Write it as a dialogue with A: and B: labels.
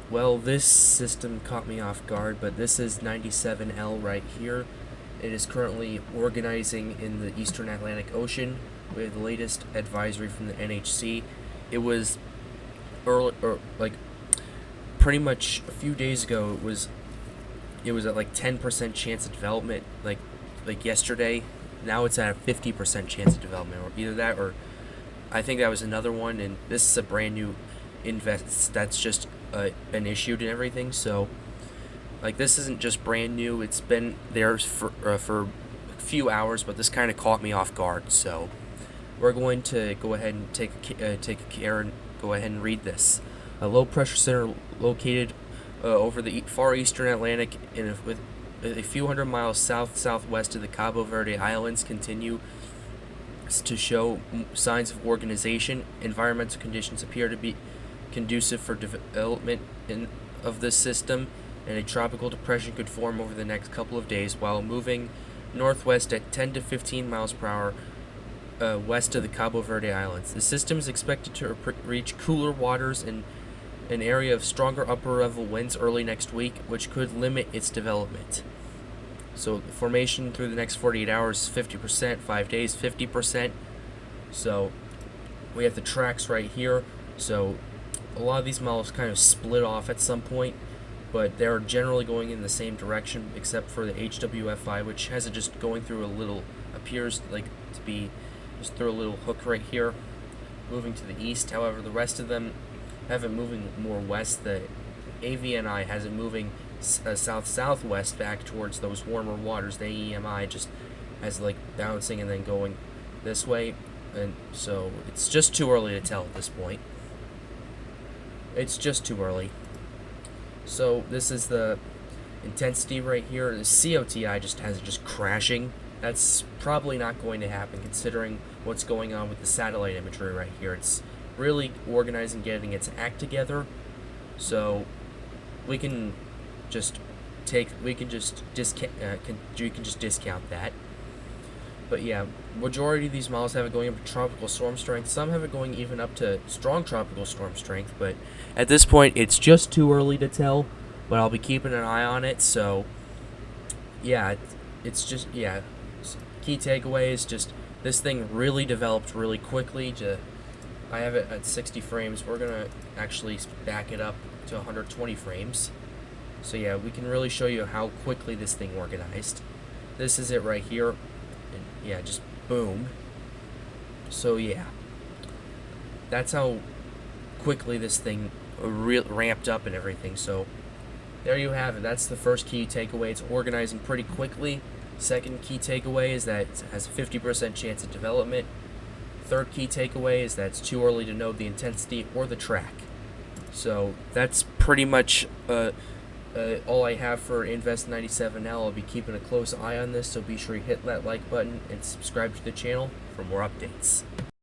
A: Well, this system caught me off guard, but this is 97L right here. It is currently organizing in the Eastern Atlantic Ocean with the latest advisory from the NHC. It was early, or like pretty much a few days ago. It was at like 10% chance of development, like yesterday. Now it's at a 50% chance of development, or either that, or I think that was another one. And this is a brand new invest that's just been issued and everything. So like this isn't just brand new. It's been there for a few hours, but this kind of caught me off guard. So we're going to go ahead and take care and go ahead and read this. A low pressure center located over the far eastern Atlantic with a few hundred miles southwest of the Cabo Verde Islands continue to show signs of organization. Environmental conditions appear to be conducive for development of this system, and a tropical depression could form over the next couple of days while moving northwest at 10 to 15 miles per hour west of the Cabo Verde Islands. The system is expected to reach cooler waters in an area of stronger upper level winds early next week, which could limit its development. So the formation through the next 48 hours, 50%, 5 days, 50%. So we have the tracks right here. So a lot of these models kind of split off at some point, but they're generally going in the same direction, except for the HWFI, which has it just going through a little, appears like to be just through a little hook right here, moving to the east. However, the rest of them have it moving more west. The AVNI has it moving south-southwest back towards those warmer waters. The AEMI just has like bouncing and then going this way, and so it's just too early to tell at this point. It's just too early. So this is the intensity right here. The COTI just has it just crashing. That's probably not going to happen considering what's going on with the satellite imagery right here. It's really organizing, getting its act together. So we can just discount that. But yeah, majority of these models have it going up to tropical storm strength. Some have it going even up to strong tropical storm strength. But at this point, it's just too early to tell. But I'll be keeping an eye on it. So yeah, it's just Key takeaway is just this thing really developed really quickly. I have it at 60 frames. We're gonna actually back it up to 120 frames. So yeah, we can really show you how quickly this thing organized. This is it right here. And yeah, just boom. So yeah, that's how quickly this thing ramped up and everything. So there you have it. That's the first key takeaway. It's organizing pretty quickly. Second key takeaway is that it has a 50% chance of development. Third key takeaway is that it's too early to know the intensity or the track. So that's pretty much all I have for Invest 97L. I'll be keeping a close eye on this, so be sure you hit that like button and subscribe to the channel for more updates.